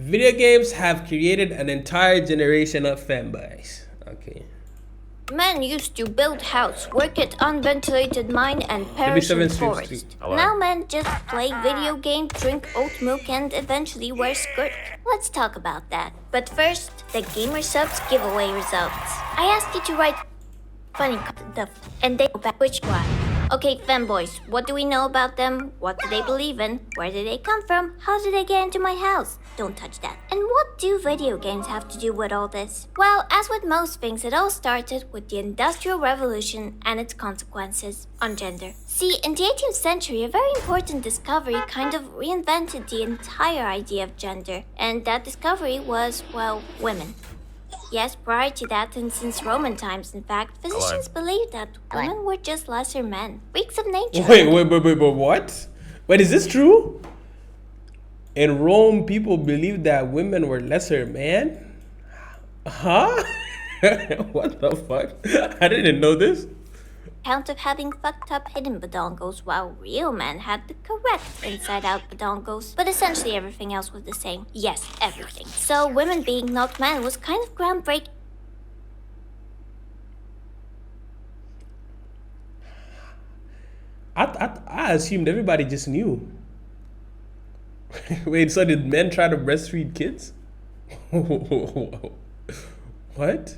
Video games have created an entire generation of fanboys. Okay. Men used to build house, work at unventilated mine, and perish in 37 Street forest. Street. Now men just play video games, drink oat milk, and eventually wear skirt. Let's talk about that. But first, the Gamer Subs giveaway results. I asked you to write funny stuff, and they go back which one. Okay, femboys, what do we know about them? What do they believe in? Where did they come from? How did they get into my house? Don't touch that. And what do video games have to do with all this? Well, as with most things, it all started with the Industrial Revolution and its consequences on gender. See, in the 18th century, a very important discovery kind of reinvented the entire idea of gender. And that discovery was, well, women. Yes, prior to that, and since Roman times, in fact, physicians believed that women were just lesser men, freaks of nature. Wait, what? Wait, is this true? In Rome, people believed that women were lesser men? Huh? What the fuck? I didn't know this. Account of having fucked up hidden badongos, while real men had the correct inside-out badongos. But essentially everything else was the same. Yes, everything. So women being not men was kind of groundbreaking. I assumed everybody just knew. Wait, so did men try to breastfeed kids? What?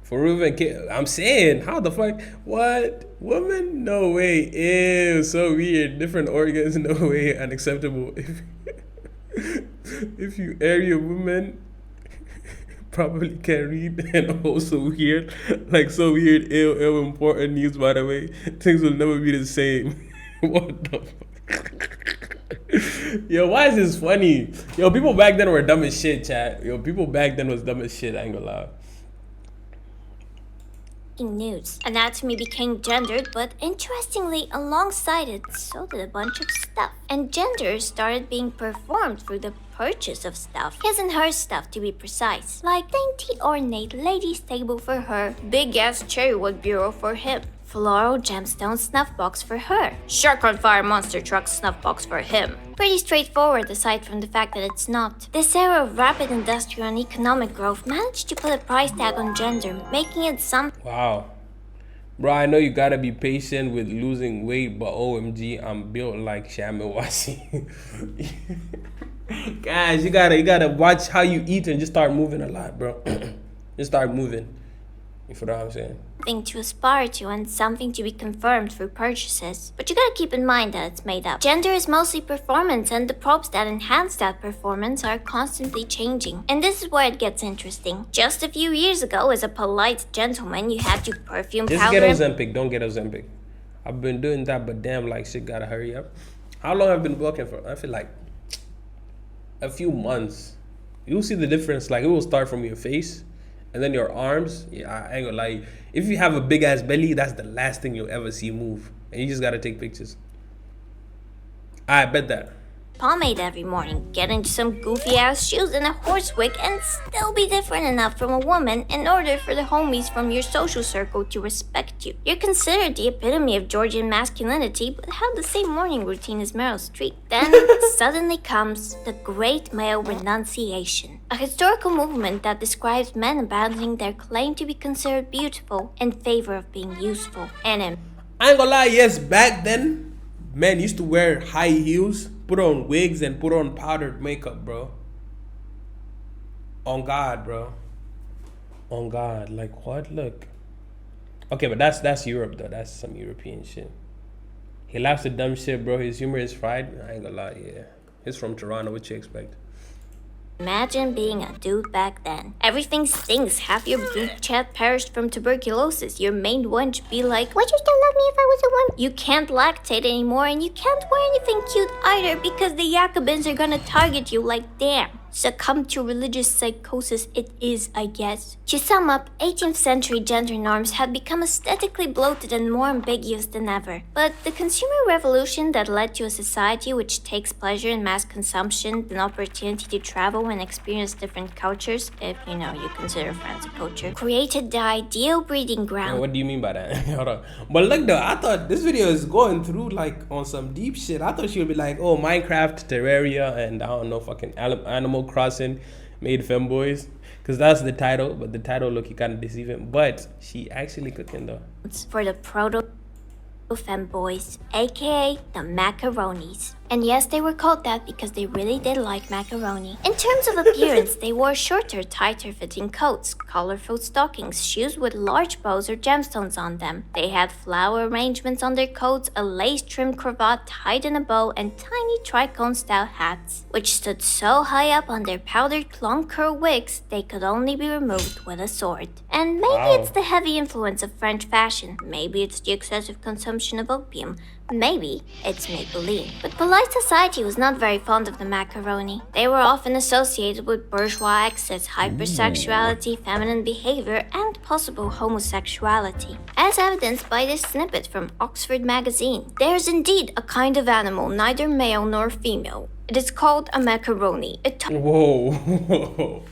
For real, kid? I'm saying, how the fuck? What? Woman? No way. Ew, so weird. Different organs, no way. Unacceptable. If you are a woman, probably can read, and also weird. Like, so weird, ill, important news, by the way. Things will never be the same. What the fuck? Yo, why is this funny? Yo, people back then were dumb as shit, chat. Yo, people back then was dumb as shit, I ain't gonna lie. News. Anatomy became gendered, but interestingly, alongside it, so did a bunch of stuff. And gender started being performed through the purchase of stuff. His and her stuff, to be precise. Like dainty ornate lady's table for her, big-ass cherrywood bureau for him, floral gemstone snuff box for her, shark on fire monster truck snuff box for him. Pretty straightforward aside from the fact that it's not. This era of rapid industrial and economic growth managed to put a price tag on gender, making it something. Wow. Bro, I know you gotta be patient with losing weight, but OMG, I'm built like Shamawasi. Guys, you gotta watch how you eat and just start moving a lot, bro. Just start moving. You feel what I'm saying? Something to aspire to and something to be confirmed through purchases. But you gotta keep in mind that it's made up. Gender is mostly performance, and the props that enhance that performance are constantly changing. And this is where it gets interesting. Just a few years ago, as a polite gentleman, you had to perfume just powder. Just get Ozempic, don't get Ozempic. I've been doing that, but damn, like, shit gotta hurry up. How long have I been working for? I feel like a few months. You'll see the difference. Like, it will start from your face. And then your arms, yeah, I ain't gonna lie. If you have a big ass belly, that's the last thing you'll ever see move. And you just gotta take pictures. I bet that. Pomade every morning, get into some goofy ass shoes and a horse wig, and still be different enough from a woman in order for the homies from your social circle to respect you. You're considered the epitome of Georgian masculinity, but have the same morning routine as Meryl Streep. Then suddenly comes the Great Male Renunciation, a historical movement that describes men abandoning their claim to be considered beautiful in favor of being useful and I ain't gonna lie, yes, back then, men used to wear high heels, put on wigs, and put on powdered makeup, bro. On God, bro. On God. Like, what? Look. Okay, but that's Europe, though. That's some European shit. He laughs at dumb shit, bro. His humor is fried. I ain't gonna lie, yeah. He's from Toronto. What you expect? Imagine being a dude back then. Everything stinks. Half your group chat perished from tuberculosis. Your main wench be like, would you still love me if I was a woman? You can't lactate anymore, and you can't wear anything cute either because the Jacobins are gonna target you like, damn. succumb to religious psychosis it is, I guess. To sum up, 18th century gender norms had become aesthetically bloated and more ambiguous than ever. But the consumer revolution that led to a society which takes pleasure in mass consumption, an opportunity to travel and experience different cultures, if you consider France a culture, created the ideal breeding ground. What do you mean by that? Hold on. But look though, I thought this video is going through like on some deep shit. I thought she would be like, oh, Minecraft, Terraria, and I don't know, fucking Animal Crossing made femboys. Because that's the title, but the title look kind of deceiving. But she actually cooking though. For the femboys, aka the macaronis. And yes, they were called that because they really did like macaroni. In terms of appearance, they wore shorter, tighter fitting coats, colorful stockings, shoes with large bows or gemstones on them. They had flower arrangements on their coats, a lace-trimmed cravat tied in a bow, and tiny tricone-style hats, which stood so high up on their powdered long curl wigs they could only be removed with a sword. And maybe it's the heavy influence of French fashion, maybe it's the excessive consumption of opium, maybe it's Maybelline. But polite society was not very fond of the macaroni. They were often associated with bourgeois excess, hypersexuality, feminine behavior, and possible homosexuality. As evidenced by this snippet from Oxford magazine. There's indeed a kind of animal, neither male nor female. It is called a macaroni. Whoa.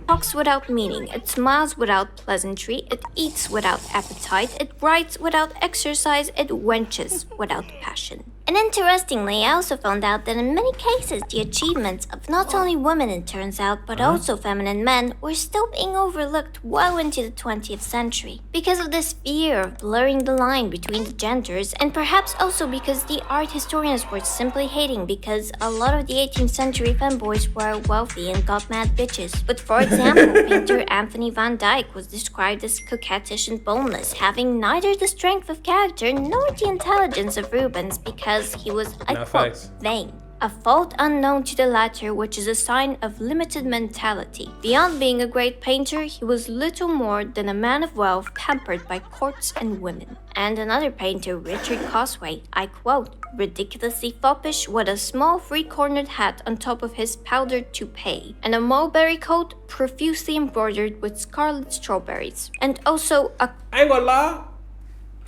Talks without meaning, it smiles without pleasantry, it eats without appetite, it writes without exercise, it wenches without passion. And interestingly, I also found out that in many cases, the achievements of not only women, it turns out, but also feminine men were still being overlooked well into the 20th century. Because of this fear of blurring the line between the genders, and perhaps also because the art historians were simply hating because a lot of the 18th century femboys were wealthy and got mad bitches. But for example, painter Anthony van Dyck was described as coquettish and boneless, having neither the strength of character nor the intelligence of Rubens because he was, I quote, vain. A fault unknown to the latter, which is a sign of limited mentality. Beyond being a great painter, he was little more than a man of wealth pampered by courts and women. And another painter, Richard Cosway, I quote, ridiculously foppish with a small three-cornered hat on top of his powdered toupee, and a mulberry coat profusely embroidered with scarlet strawberries. And also a... I ain't gonna lie.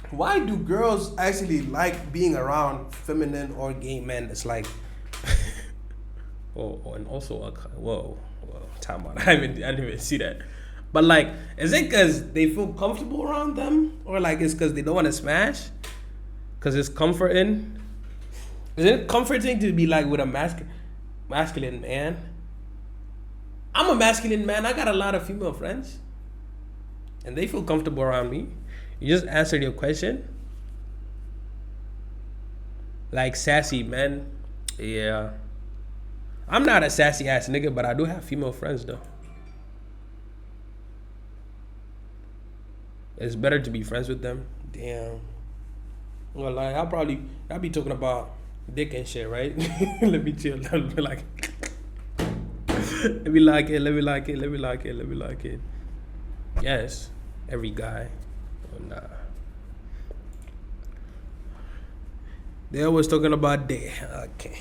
Why do girls actually like being around feminine or gay men? It's like, and also whoa, time out. I didn't even see that. But like, is it because they feel comfortable around them, or like it's because they don't want to smash? Because it's comforting. Is it comforting to be like with a masculine man? I'm a masculine man. I got a lot of female friends, and they feel comfortable around me. You just answered your question. Like sassy men, yeah. I'm not a sassy ass nigga, but I do have female friends though. It's better to be friends with them. Damn. Well, like I'll be talking about dick and shit, right? Let me chill. Let me like it. Yes, every guy. Nah. They always talking about dick. Okay.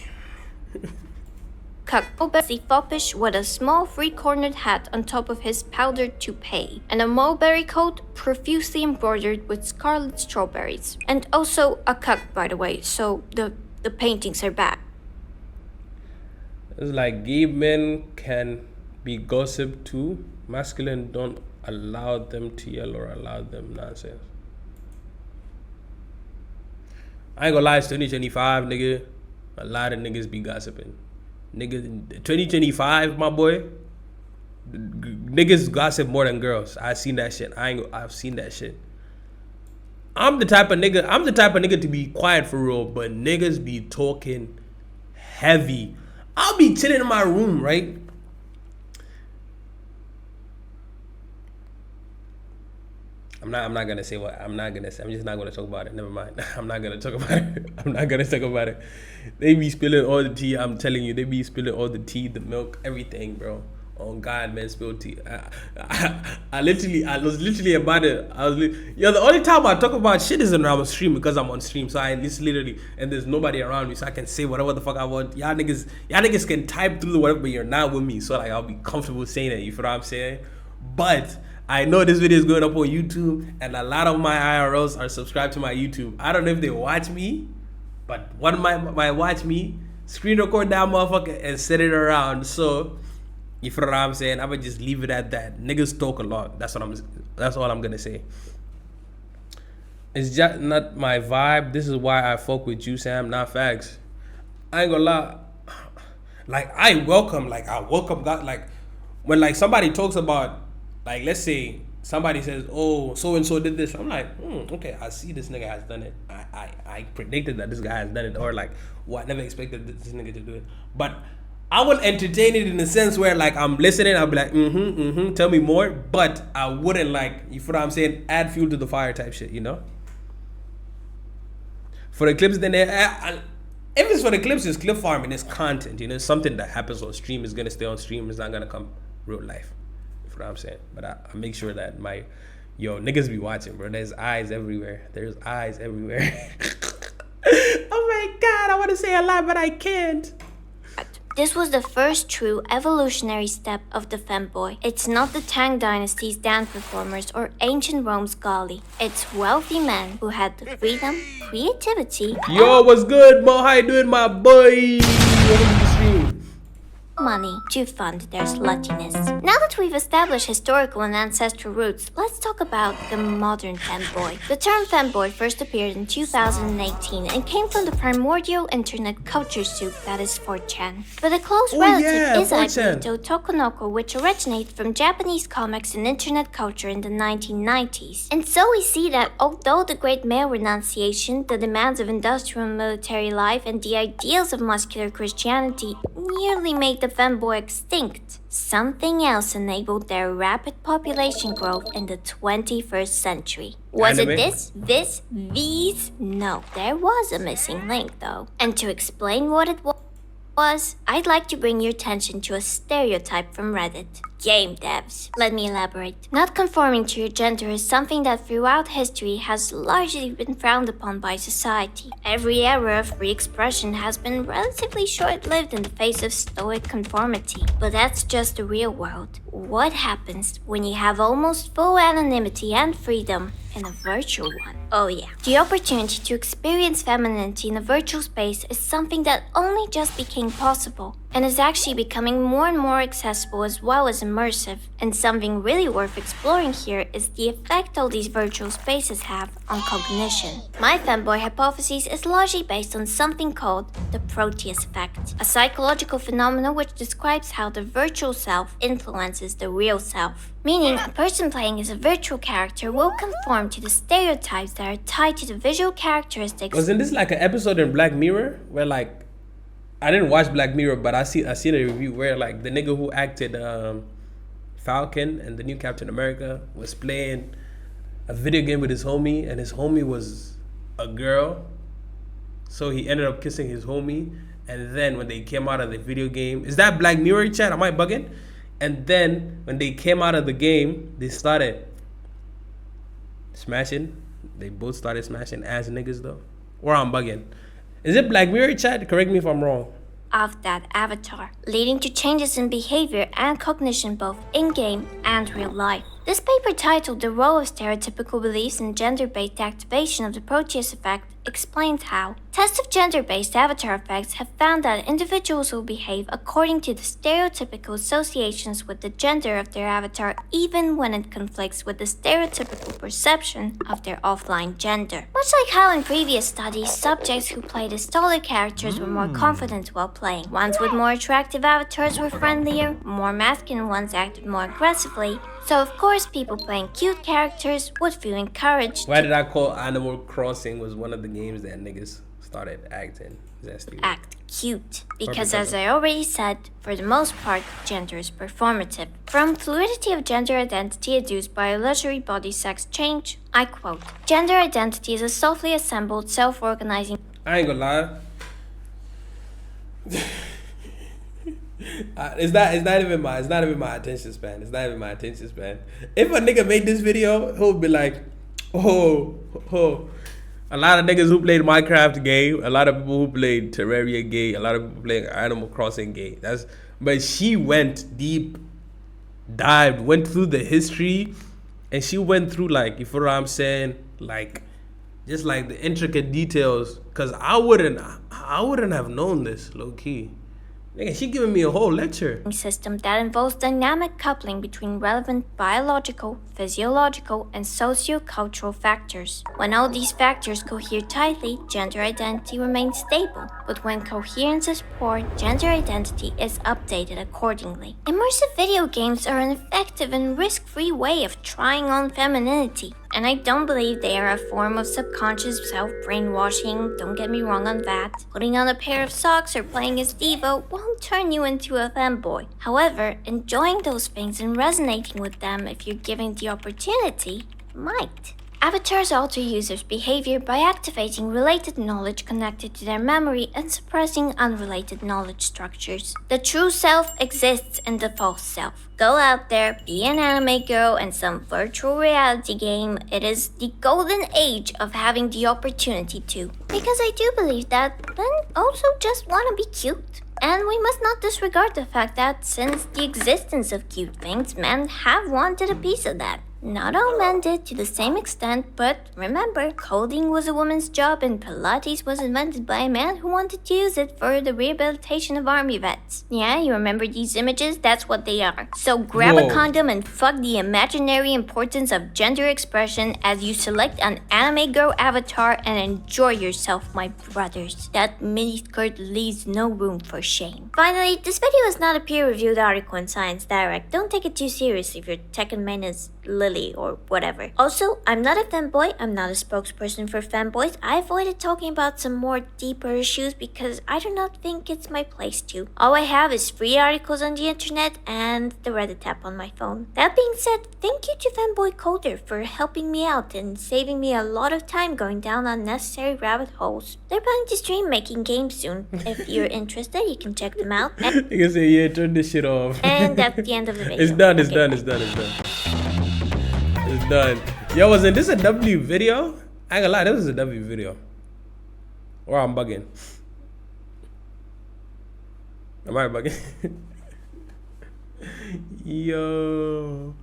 Cuckoo foppish with a small three-cornered hat on top of his powdered toupee, and a mulberry coat profusely embroidered with scarlet strawberries. And also a cuck, by the way, so the paintings are back. It's like gay men can be gossip too. Masculine don't allow them to yell or allow them nonsense. I ain't gonna lie, it's 2025, nigga. A lot of niggas be gossiping. Niggas, 2025, my boy. Niggas gossip more than girls. I've seen that shit. I've seen that shit. I'm the type of nigga to be quiet for real, but niggas be talking heavy. I'll be chilling in my room, right? I'm just not gonna talk about it. Never mind. I'm not gonna talk about it. They be spilling all the tea. I'm telling you, they be spilling all the tea, the milk, everything, bro. On God, man, spilled tea. I was literally about it. The only time I talk about shit is when I'm on stream because I'm on stream. So I just literally, and there's nobody around me, so I can say whatever the fuck I want. Y'all niggas can type through whatever, but you're not with me. So like, I'll be comfortable saying it. You feel what I'm saying? But I know this video is going up on YouTube, and a lot of my IRLs are subscribed to my YouTube. I don't know if they watch me, but one might watch me, screen record that motherfucker, and set it around. So, you feel what I'm saying? I would just leave it at that. Niggas talk a lot. That's all I'm gonna say. It's just not my vibe. This is why I fuck with you, Sam. Not facts. I ain't gonna lie. Like I welcome God. Like when like somebody talks about, like, let's say somebody says, oh, so and so did this. I'm like, okay, I see this nigga has done it. I predicted that this guy has done it, or like, I never expected this nigga to do it. But I would entertain it in a sense where like I'm listening, I'll be like, tell me more. But I wouldn't, like, you feel what I'm saying, add fuel to the fire type shit, you know? For the clips, then if it's for the clips, it's clip farming, it's content, you know? Something that happens on stream is gonna stay on stream, it's not gonna come real life. What I'm saying, but I make sure that niggas be watching, bro. There's eyes everywhere. Oh my God, I want to say a lot, but I can't. This was the first true evolutionary step of the femboy. It's not the Tang Dynasty's dance performers or ancient Rome's Gali. It's wealthy men who had the freedom, creativity, Yo, what's good, Mo? How you doing, my boy? Welcome to the stream. Money to fund their sluttiness. Now that we've established historical and ancestral roots, let's talk about the modern femboy. The term femboy first appeared in 2018 and came from the primordial internet culture soup that is 4chan. But a close relative is Aibito Tokonoko, which originated from Japanese comics and internet culture in the 1990s. And so we see that although the great male renunciation, the demands of industrial and military life, and the ideals of muscular Christianity nearly made the femboy extinct, something else enabled their rapid population growth in the 21st century. Was it these? No, there was a missing link though. And to explain what it was, I'd like to bring your attention to a stereotype from Reddit. Game devs. Let me elaborate. Not conforming to your gender is something that throughout history has largely been frowned upon by society. Every era of free expression has been relatively short-lived in the face of stoic conformity. But that's just the real world. What happens when you have almost full anonymity and freedom in a virtual one? Oh yeah. The opportunity to experience femininity in a virtual space is something that only just became possible, and is actually becoming more and more accessible as well as immersive. And something really worth exploring here is the effect all these virtual spaces have on cognition. My femboy hypothesis is largely based on something called the Proteus effect, a psychological phenomenon which describes how the virtual self influences the real self. Meaning, a person playing as a virtual character will conform to the stereotypes that are tied to the visual characteristics. Wasn't this like an episode in Black Mirror where like, I didn't watch Black Mirror, but I seen a review where like the nigga who acted Falcon and the new Captain America was playing a video game with his homie, and his homie was a girl, so he ended up kissing his homie. And then when they came out of the video game, is that Black Mirror, chat? Am I bugging? And then when they came out of the game, they started smashing. They both started smashing ass niggas though. Or I'm bugging. Is it Black Mirror, chat? Correct me if I'm wrong. Of that avatar, leading to changes in behavior and cognition both in-game and real life. This paper, titled The Role of Stereotypical Beliefs in Gender-Based Activation of the Proteus Effect, explains how tests of gender-based avatar effects have found that individuals will behave according to the stereotypical associations with the gender of their avatar even when it conflicts with the stereotypical perception of their offline gender. Much like how in previous studies, subjects who played as taller characters were more confident while playing. Ones with more attractive avatars were friendlier, more masculine ones acted more aggressively. So of course people playing cute characters would feel encouraged. Why did I call Animal Crossing was one of the games that niggas started acting? Act cute. Because as I already said, for the most part, gender is performative. From fluidity of gender identity adduced by illusory body sex change, I quote, "Gender identity is a softly assembled, self-organizing..." I ain't gonna lie. It's not even my attention span. It's not even my attention span. If a nigga made this video, he'll be like, oh, oh. A lot of niggas who played Minecraft gay. A lot of people who played Terraria gay. A lot of people playing Animal Crossing gay. But she went deep, dived, went through the history, and she went through like, you feel what I'm saying, like just like the intricate details. Cause I wouldn't have known this, low key. Nigga, she giving me a whole lecture. System that involves dynamic coupling between relevant biological, physiological, and socio-cultural factors. When all these factors cohere tightly, gender identity remains stable. But when coherence is poor, gender identity is updated accordingly. Immersive video games are an effective and risk-free way of trying on femininity. And I don't believe they are a form of subconscious self-brainwashing, don't get me wrong on that. Putting on a pair of socks or playing as Devo won't turn you into a femboy. However, enjoying those things and resonating with them if you're given the opportunity might. Avatars alter users' behavior by activating related knowledge connected to their memory and suppressing unrelated knowledge structures. The true self exists in the false self. Go out there, be an anime girl in some virtual reality game. It is the golden age of having the opportunity to. Because I do believe that men also just want to be cute. And we must not disregard the fact that since the existence of cute things, men have wanted a piece of that. Not all men did to the same extent, but remember, coding was a woman's job and Pilates was invented by a man who wanted to use it for the rehabilitation of army vets. Yeah, you remember these images? That's what they are. So grab a condom and fuck the imaginary importance of gender expression as you select an anime girl avatar and enjoy yourself, my brothers. That miniskirt leaves no room for shame. Finally, this video is not a peer-reviewed article in Science Direct. Don't take it too seriously if your Tekken main is Lily or whatever. Also, I'm not a femboy. I'm not a spokesperson for femboys. I avoided talking about some more deeper issues because I do not think it's my place to. All I have is free articles on the internet and the Reddit app on my phone. That being said, thank you to Femboy Coder for helping me out and saving me a lot of time going down unnecessary rabbit holes. They're planning to stream making games soon. If you're interested, you can check them out. You can say, yeah, turn this shit off. And that's the end of the video. It's done. It's done. Yo, wasn't this a W video? I ain't gonna lie, this was a W video. Or I'm bugging. Am I bugging? Yo.